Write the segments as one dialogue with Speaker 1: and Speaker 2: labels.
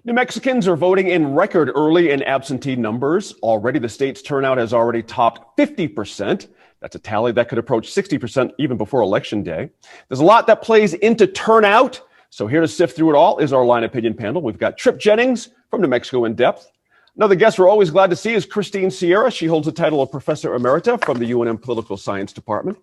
Speaker 1: New Mexicans are voting in record early and absentee numbers. Already, the state's turnout has already topped 50%. That's a tally that could approach 60% even before Election Day. There's a lot that plays into turnout. So here to sift through it all is our line opinion panel. We've got Tripp Jennings from New Mexico In Depth. Another guest we're always glad to see is Christine Sierra. She holds the title of Professor Emerita from the UNM Political Science Department.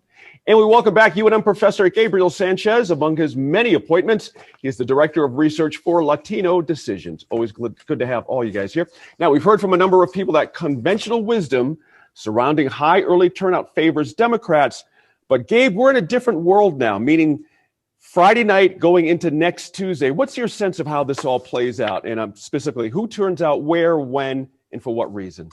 Speaker 1: And we welcome back UNM Professor Gabriel Sanchez. Among his many appointments, he is the Director of Research for Latino Decisions. Always good to have all you guys here. Now, we've heard from a number of people that conventional wisdom surrounding high early turnout favors Democrats. But Gabe, we're in a different world now, meaning Friday night going into next Tuesday. What's your sense of how this all plays out? And specifically, who turns out where, when, and for what reason?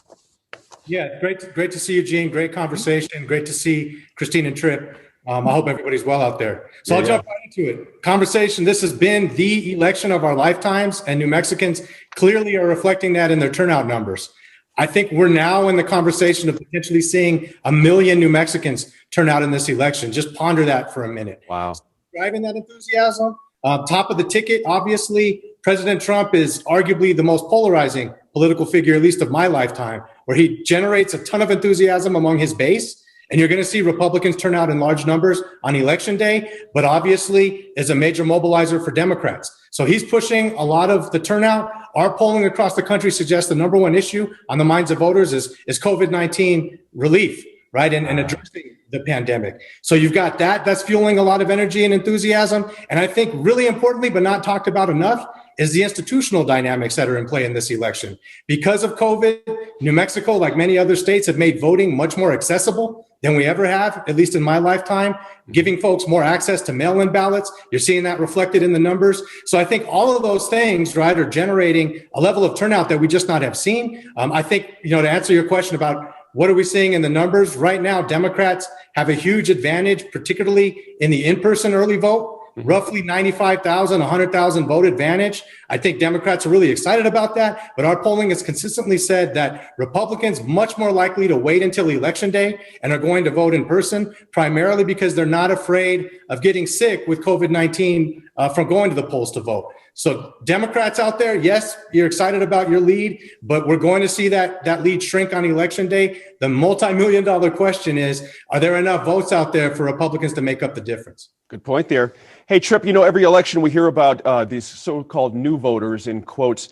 Speaker 2: Yeah, great to see you, Gene. Great conversation. Great to see Christine and Tripp. I hope everybody's well out there. So I'll jump right into it. Conversation. This has been the election of our lifetimes, and New Mexicans clearly are reflecting that in their turnout numbers. I think we're now in the conversation of potentially seeing 1 million New Mexicans turn out in this election. Just ponder that for a minute.
Speaker 1: Wow.
Speaker 2: Driving that enthusiasm. Top of the ticket, obviously, President Trump is arguably the most polarizing political figure, at least of my lifetime, where he generates a ton of enthusiasm among his base. And you're going to see Republicans turn out in large numbers on Election Day, but obviously is a major mobilizer for Democrats. So he's pushing a lot of the turnout. Our polling across the country suggests the number one issue on the minds of voters is COVID-19 relief, right? And addressing the pandemic. So you've got that's fueling a lot of energy and enthusiasm. And I think really importantly, but not talked about enough, is the institutional dynamics that are in play in this election. Because of COVID, New Mexico, like many other states, have made voting much more accessible than we ever have, at least in my lifetime, giving folks more access to mail-in ballots. You're seeing that reflected in the numbers. So I think all of those things, right, are generating a level of turnout that we just not have seen. I think, to answer your question about what are we seeing in the numbers right now, Democrats have a huge advantage, particularly in the in-person early vote. Roughly 95,000, 100,000 vote advantage. I think Democrats are really excited about that, but our polling has consistently said that Republicans much more likely to wait until Election Day and are going to vote in person, primarily because they're not afraid of getting sick with COVID-19 from going to the polls to vote. So Democrats out there, yes, you're excited about your lead, but we're going to see that lead shrink on Election Day. The multi-million-dollar question is, are there enough votes out there for Republicans to make up the difference?
Speaker 1: Good point there. Hey, Tripp, every election we hear about these so-called new voters in quotes.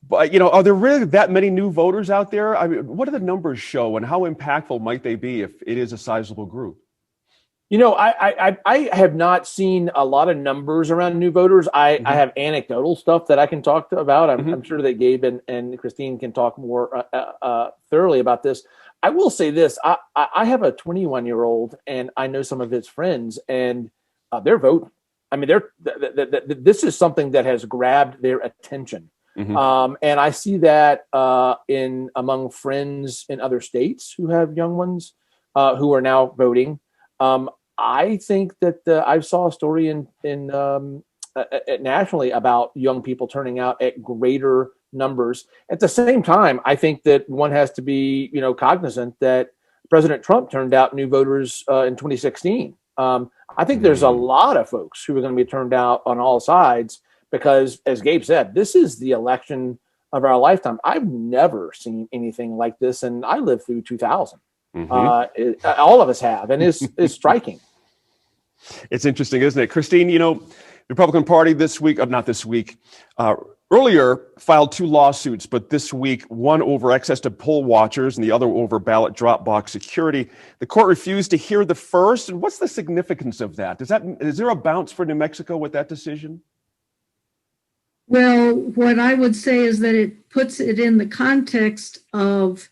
Speaker 1: But, are there really that many new voters out there? I mean, what do the numbers show and how impactful might they be if it is a sizable group?
Speaker 3: I have not seen a lot of numbers around new voters. I have anecdotal stuff that I can talk about. I'm sure that Gabe and Christine can talk more thoroughly about this. I will say this. I have a 21-year-old, and I know some of his friends, and they're voting. I mean, this is something that has grabbed their attention. And I see that among friends in other states who have young ones who are now voting. I think that I saw a story nationally about young people turning out at greater numbers. At the same time, I think that one has to be, cognizant that President Trump turned out new voters in 2016. I think there's a lot of folks who are going to be turned out on all sides because, as Gabe said, this is the election of our lifetime. I've never seen anything like this, and I lived through 2000. All of us have, and it's striking.
Speaker 1: It's interesting, isn't it? Christine, the Republican Party earlier filed 2 lawsuits, but this week, one over access to poll watchers and the other over ballot drop box security. The court refused to hear the first. And what's the significance of that? Is there a bounce for New Mexico with that decision?
Speaker 4: Well, what I would say is that it puts it in the context of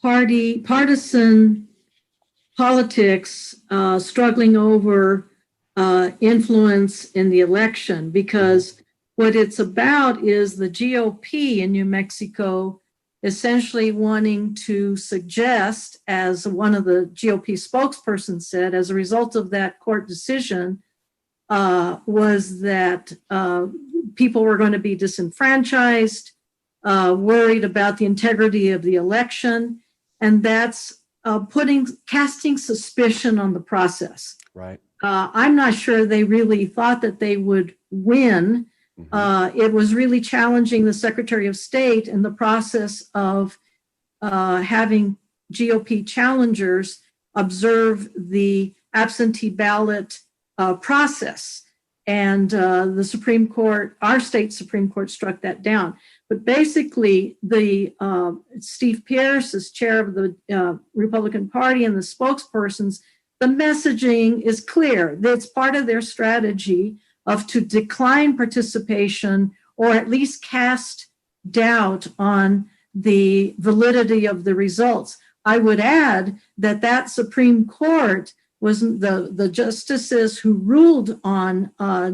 Speaker 4: partisan politics struggling over influence in the election, because what it's about is the GOP in New Mexico essentially wanting to suggest, as one of the GOP spokespersons said, as a result of that court decision, was that people were going to be disenfranchised, worried about the integrity of the election, and that's casting suspicion on the process.
Speaker 1: Right.
Speaker 4: I'm not sure they really thought that they would win It was really challenging the Secretary of State in the process of having GOP challengers observe the absentee ballot process. And the Supreme Court, our state Supreme Court, struck that down. But basically, the Steve Pearce, as chair of the Republican Party, and the spokespersons, the messaging is clear. It's part of their strategy to decline participation or at least cast doubt on the validity of the results. I would add that Supreme Court was the justices who ruled on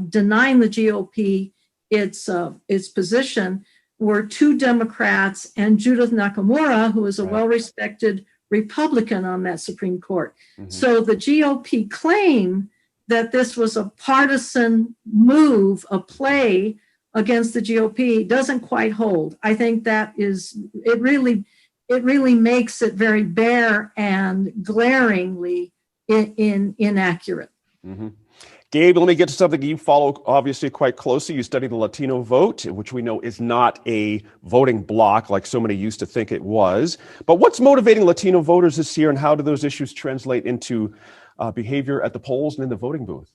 Speaker 4: denying the GOP its position were two Democrats and Judith Nakamura, who is a well-respected Republican on that Supreme Court. So the GOP claim that this was a partisan move, a play against the GOP, doesn't quite hold. I think that it really makes it very bare and glaringly inaccurate.
Speaker 1: Gabe, let me get to something you follow obviously quite closely. You study the Latino vote, which we know is not a voting bloc like so many used to think it was. But what's motivating Latino voters this year, and how do those issues translate into behavior at the polls and in the voting booth?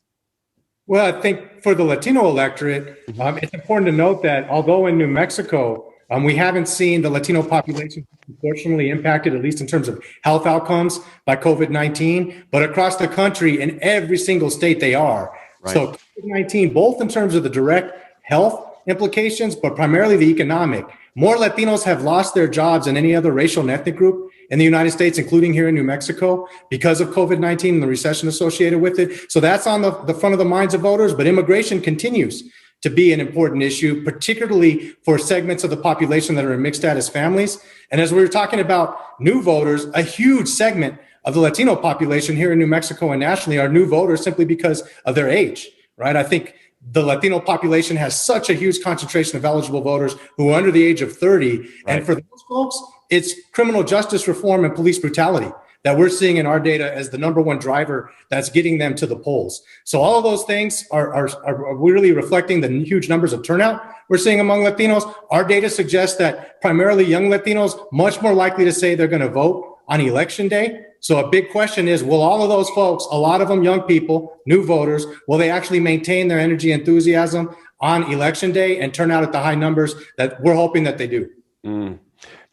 Speaker 2: Well, I think for the Latino electorate, it's important to note that although in New Mexico, we haven't seen the Latino population proportionally impacted, at least in terms of health outcomes, by COVID-19. But across the country, in every single state, they are. Right. So COVID-19, both in terms of the direct health implications, but primarily the economic. More Latinos have lost their jobs than any other racial and ethnic group in the United States, including here in New Mexico, because of COVID-19 and the recession associated with it. So that's on the front of the minds of voters. But immigration continues to be an important issue, particularly for segments of the population that are in mixed status families. And as we were talking about new voters, a huge segment of the Latino population here in New Mexico and nationally are new voters simply because of their age, right? I think the Latino population has such a huge concentration of eligible voters who are under the age of 30. Right. And for those folks, it's criminal justice reform and police brutality that we're seeing in our data as the number one driver that's getting them to the polls. So all of those things are really reflecting the huge numbers of turnout we're seeing among Latinos. Our data suggests that primarily young Latinos much more likely to say they're going to vote on election day. So a big question is, will all of those folks, a lot of them young people, new voters, will they actually maintain their energy and enthusiasm on election day and turn out at the high numbers that we're hoping that they do?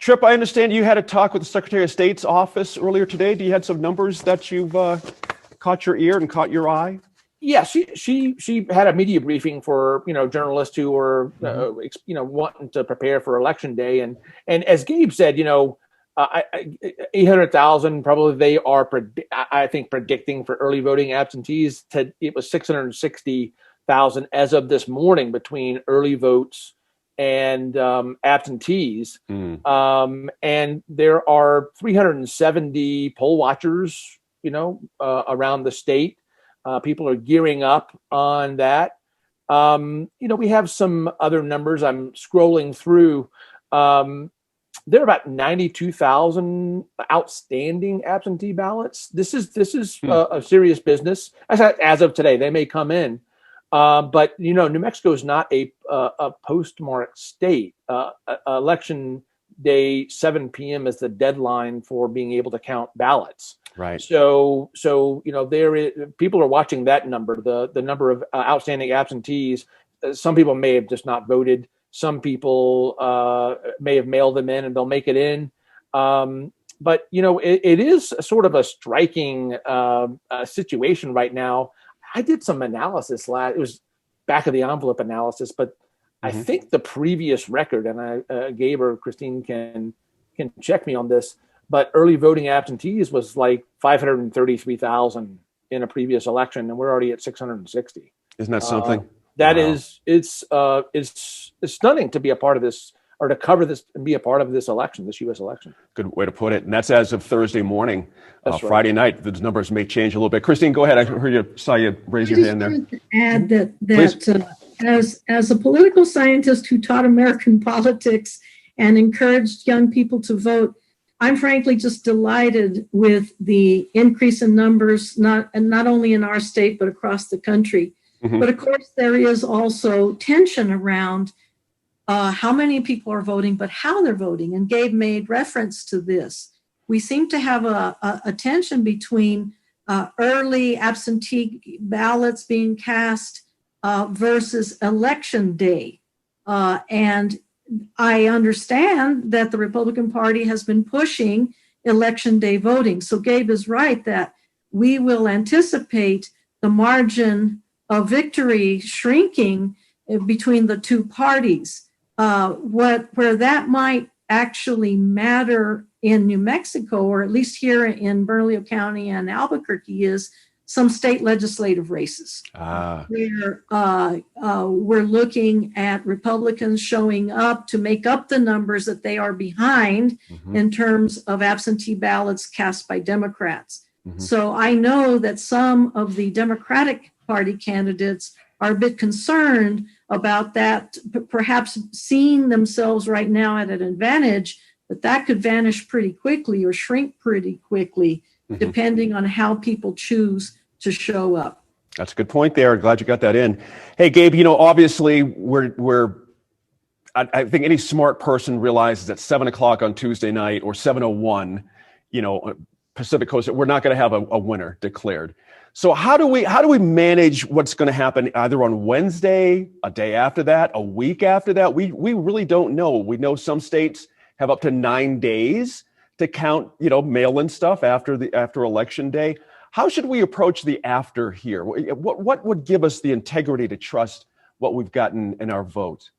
Speaker 1: Tripp, I understand you had a talk with the Secretary of State's office earlier today. Do you have some numbers that you've caught your ear and caught your eye?
Speaker 3: Yeah, she had a media briefing for journalists who were wanting to prepare for election day, and as Gabe said, 800,000 probably they are predicting for early voting absentees. It was 660,000 as of this morning between early votes and absentees. And there are 370 poll watchers, around the state. People are gearing up on that. We have some other numbers. I'm scrolling through. There are about 92,000 outstanding absentee ballots. This is a serious business. As of today, they may come in. But New Mexico is not a postmarked state. Election day, 7 p.m. is the deadline for being able to count ballots.
Speaker 1: Right.
Speaker 3: So people are watching that number, the number of outstanding absentees. Some people may have just not voted. Some people may have mailed them in and they'll make it in. But it is sort of a striking situation right now. I did some analysis it was back of the envelope analysis, but I think the previous record, and Gabe or Christine can check me on this, but early voting absentees was like 533,000 in a previous election, and we're already at 660.
Speaker 1: Isn't that something?
Speaker 3: That is, it's stunning to be a part of this, or to cover this and be a part of this election, this U.S. election. Good
Speaker 1: way to put it. And that's as of Thursday morning.
Speaker 3: Right.
Speaker 1: Friday night, those numbers may change a little bit. Christine, go ahead. Saw you raise your hand there.
Speaker 4: I just wanted to add that as a political scientist who taught American politics and encouraged young people to vote, I'm frankly just delighted with the increase in numbers, not only in our state, but across the country. But of course, there is also tension around how many people are voting, but how they're voting. And Gabe made reference to this. We seem to have a tension between early absentee ballots being cast versus election day. And I understand that the Republican Party has been pushing election day voting. So Gabe is right that we will anticipate the margin of victory shrinking between the two parties. Where that might actually matter in New Mexico, or at least here in Bernalillo County and Albuquerque, is some state legislative races where we're looking at Republicans showing up to make up the numbers that they are behind in terms of absentee ballots cast by Democrats. So I know that some of the Democratic Party candidates are a bit concerned about that, perhaps seeing themselves right now at an advantage, but that could vanish pretty quickly or shrink pretty quickly, depending on how people choose to show up.
Speaker 1: That's a good point there. Glad you got that in. Hey, Gabe, obviously I think any smart person realizes at 7:00 on Tuesday night or 7:01, Pacific Coast, we're not going to have a winner declared. So how do we manage what's going to happen either on Wednesday, a day after that, a week after that? We really don't know. We know some states have up to 9 days to count, mail-in stuff after election day. How should we approach the after here? What would give us the integrity to trust what we've gotten in our vote?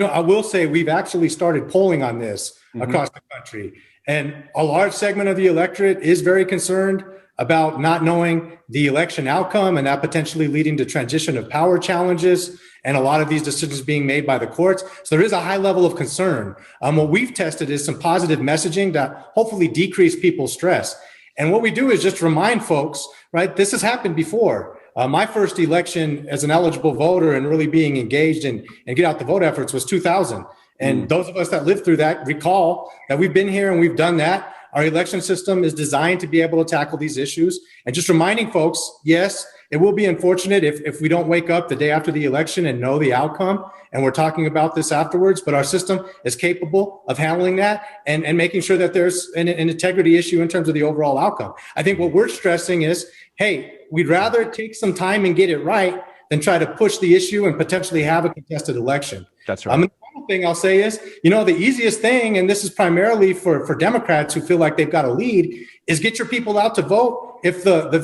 Speaker 2: I will say we've actually started polling on this across the country, and a large segment of the electorate is very concerned about not knowing the election outcome and that potentially leading to transition of power challenges and a lot of these decisions being made by the courts. So there is a high level of concern. What we've tested is some positive messaging that hopefully decrease people's stress. And what we do is just remind folks, right, this has happened before. My first election as an eligible voter and really being engaged in get out the vote efforts was 2000. And those of us that lived through that recall that we've been here and we've done that. Our election system is designed to be able to tackle these issues. And just reminding folks, yes, it will be unfortunate if we don't wake up the day after the election and know the outcome. And we're talking about this afterwards, but our system is capable of handling that and making sure that there's an integrity issue in terms of the overall outcome. I think what we're stressing is, hey, we'd rather take some time and get it right than try to push the issue and potentially have a contested election.
Speaker 1: That's right.
Speaker 2: The final thing I'll say is, the easiest thing, and this is primarily for Democrats who feel like they've got a lead, is get your people out to vote. If the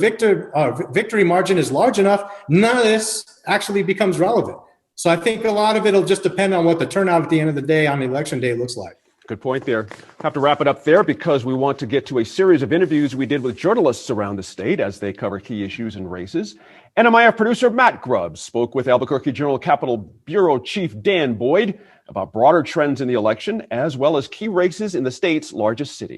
Speaker 2: victory margin is large enough, none of this actually becomes relevant. So I think a lot of it will just depend on what the turnout at the end of the day on election day looks like.
Speaker 1: Good point there. Have to wrap it up there because we want to get to a series of interviews we did with journalists around the state as they cover key issues and races. NMIF producer Matt Grubbs spoke with Albuquerque Journal Capitol Bureau Chief Dan Boyd about broader trends in the election, as well as key races in the state's largest city.